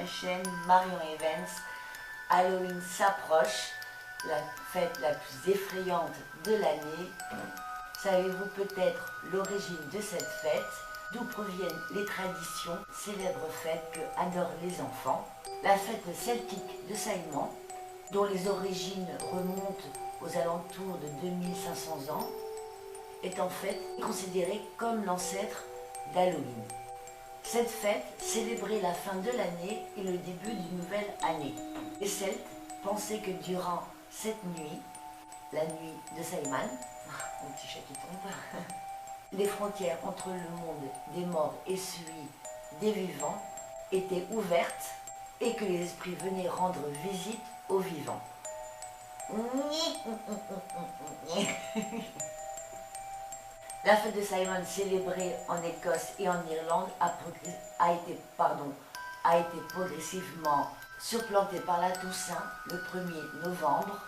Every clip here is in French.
ma chaîne Marion Evans. Halloween s'approche, la fête la plus effrayante de l'année. Savez-vous peut-être l'origine de cette fête? D'où proviennent les traditions, célèbres fêtes que adorent les enfants? La fête celtique de Samhain, dont les origines remontent aux alentours de 2500 ans, est en fait considérée comme l'ancêtre d'Halloween. Cette fête célébrait la fin de l'année et le début d'une nouvelle année. Les Celtes pensaient que durant cette nuit, la nuit de Samhain, mon petit chat qui tombe, les frontières entre le monde des morts et celui des vivants étaient ouvertes et que les esprits venaient rendre visite aux vivants. La fête de Samhain, célébrée en Écosse et en Irlande, a été progressivement surplantée par la Toussaint le 1er novembre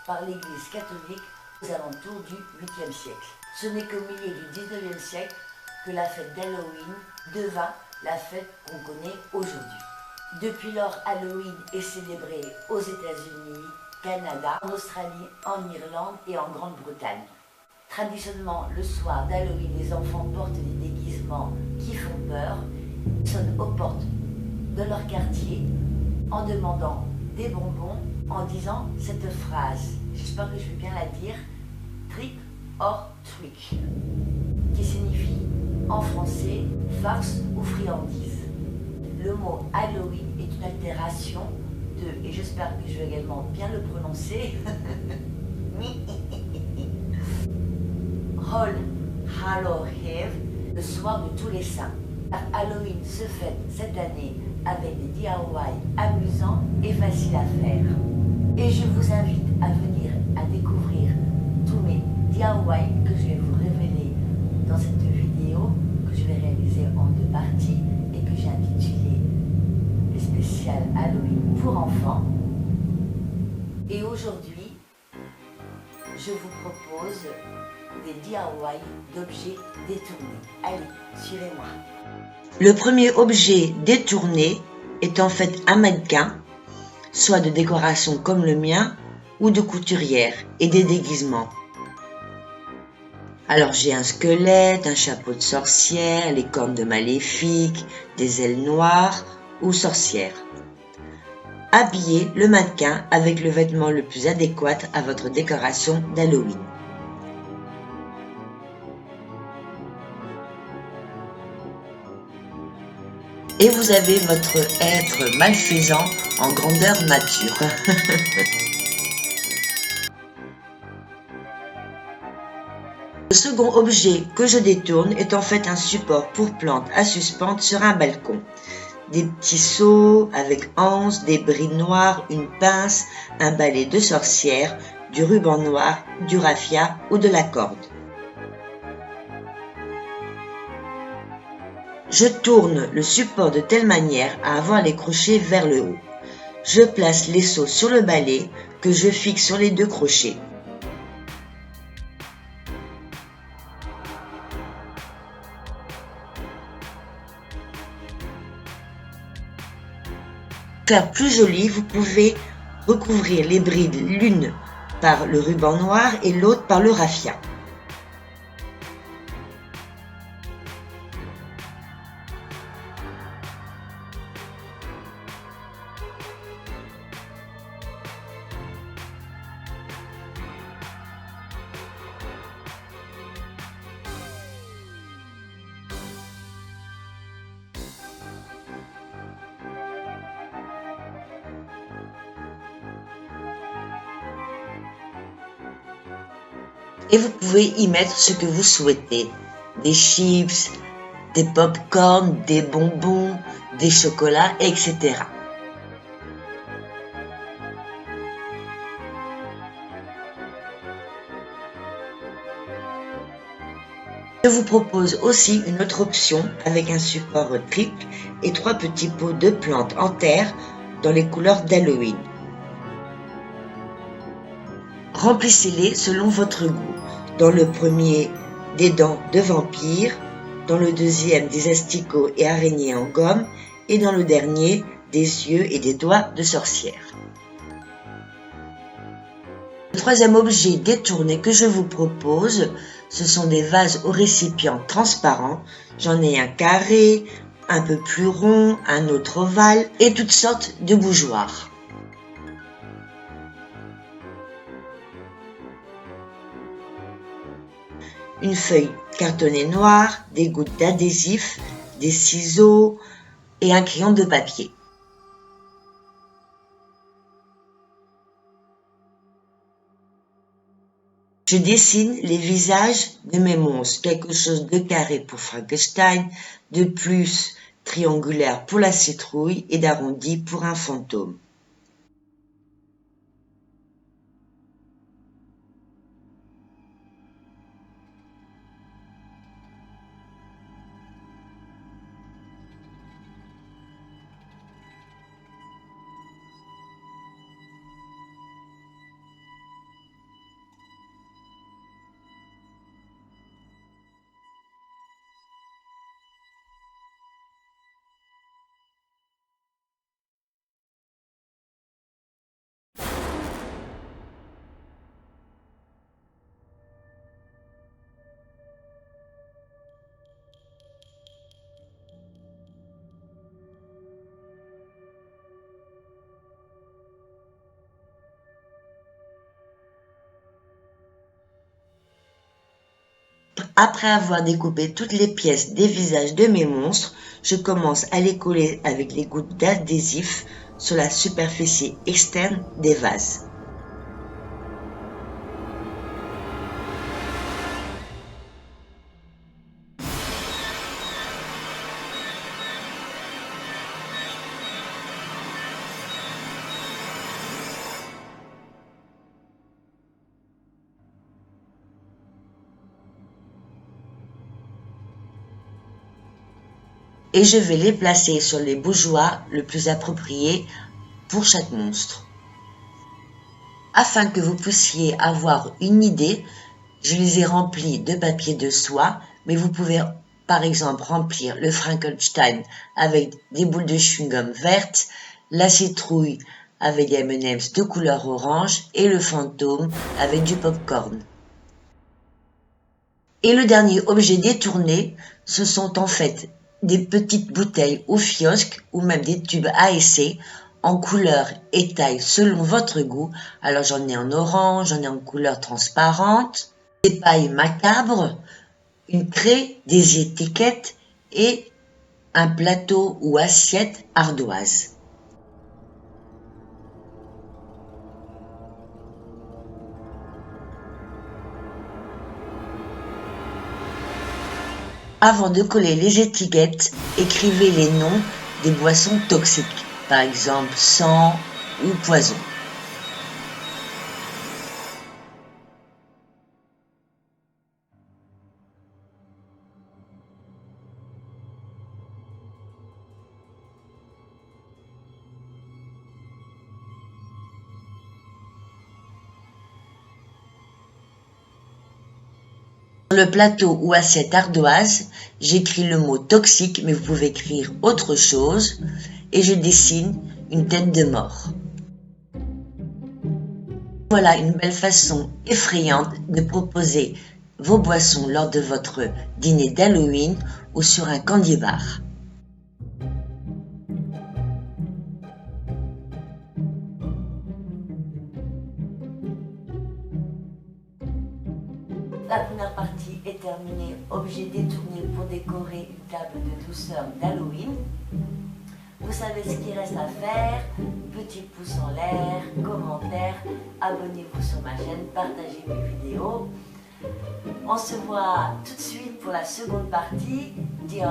par l'Église catholique aux alentours du 8e siècle. Ce n'est qu'au milieu du 19e siècle que la fête d'Halloween devint la fête qu'on connaît aujourd'hui. Depuis lors, Halloween est célébré aux États-Unis, Canada, en Australie, en Irlande et en Grande-Bretagne. Traditionnellement, le soir d'Halloween, les enfants portent des déguisements qui font peur, sonnent aux portes de leur quartier en demandant des bonbons, en disant cette phrase, j'espère que je vais bien la dire, trick or trick, qui signifie en français farce ou friandise. Le mot Halloween est une altération de, et j'espère que je vais également bien le prononcer, All Hallow Eve, le soir de tous les saints. Halloween se fête cette année avec des DIY amusants et faciles à faire. Et je vous invite à venir à découvrir tous mes DIY que je vais vous révéler dans cette vidéo que je vais réaliser en 2 parties et que j'ai intitulé les spéciales Halloween pour enfants. Et aujourd'hui, je vous propose des DIY d'objets détournés. Allez, suivez-moi. Le premier objet détourné est en fait un mannequin, soit de décoration comme le mien, ou de couturière, et des déguisements. Alors j'ai un squelette, un chapeau de sorcière, les cornes de maléfique, des ailes noires ou sorcière. Habillez le mannequin avec le vêtement le plus adéquat à votre décoration d'Halloween. Et vous avez votre être malfaisant en grandeur nature. Le second objet que je détourne est en fait un support pour plantes à suspendre sur un balcon. Des petits seaux avec anses, des brides noires, une pince, un balai de sorcière, du ruban noir, du raffia ou de la corde. Je tourne le support de telle manière à avoir les crochets vers le haut. Je place les seaux sur le balai que je fixe sur les 2 crochets. Pour faire plus joli, vous pouvez recouvrir les brides l'une par le ruban noir et l'autre par le raffia. Et vous pouvez y mettre ce que vous souhaitez. Des chips, des pop-corn, des bonbons, des chocolats, etc. Je vous propose aussi une autre option avec un support triple et 3 petits pots de plantes en terre dans les couleurs d'Halloween. Remplissez-les selon votre goût. Dans le premier, des dents de vampire, dans le deuxième, des asticots et araignées en gomme, et dans le dernier, des yeux et des doigts de sorcière. Le troisième objet détourné que je vous propose, ce sont des vases aux récipients transparents. J'en ai un carré, un peu plus rond, un autre ovale et toutes sortes de bougeoirs. Une feuille cartonnée noire, des gouttes d'adhésif, des ciseaux et un crayon de papier. Je dessine les visages de mes monstres, quelque chose de carré pour Frankenstein, de plus triangulaire pour la citrouille et d'arrondi pour un fantôme. Après avoir découpé toutes les pièces des visages de mes monstres, je commence à les coller avec les gouttes d'adhésif sur la superficie externe des vases. Et je vais les placer sur les bougeoirs le plus appropriés pour chaque monstre. Afin que vous puissiez avoir une idée, je les ai remplis de papier de soie, mais vous pouvez par exemple remplir le Frankenstein avec des boules de chewing-gum vertes, la citrouille avec des M&M's de couleur orange et le fantôme avec du popcorn. Et le dernier objet détourné, ce sont en fait des petites bouteilles au kiosque ou même des tubes à essai en couleur et taille selon votre goût. Alors j'en ai en orange, j'en ai en couleur transparente, des pailles macabres, une craie, des étiquettes et un plateau ou assiette ardoise. Avant de coller les étiquettes, écrivez les noms des boissons toxiques, par exemple sang ou poison. Sur le plateau ou assiette ardoise, j'écris le mot toxique, mais vous pouvez écrire autre chose, et je dessine une tête de mort. Voilà une belle façon effrayante de proposer vos boissons lors de votre dîner d'Halloween ou sur un candy bar. La première partie est terminée. Objet détourné pour décorer une table de douceur d'Halloween. Vous savez ce qu'il reste à faire. Petit pouce en l'air, commentaire, abonnez-vous sur ma chaîne, partagez mes vidéos. On se voit tout de suite pour la seconde partie, DIY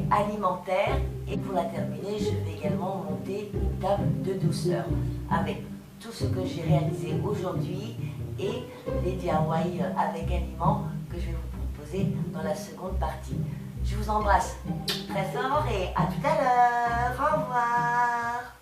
alimentaire. Et pour la terminer, je vais également monter une table de douceur avec tout ce que j'ai réalisé aujourd'hui et les DIY avec aliments que je vais vous proposer dans la seconde partie. Je vous embrasse très fort et à tout à l'heure. Au revoir.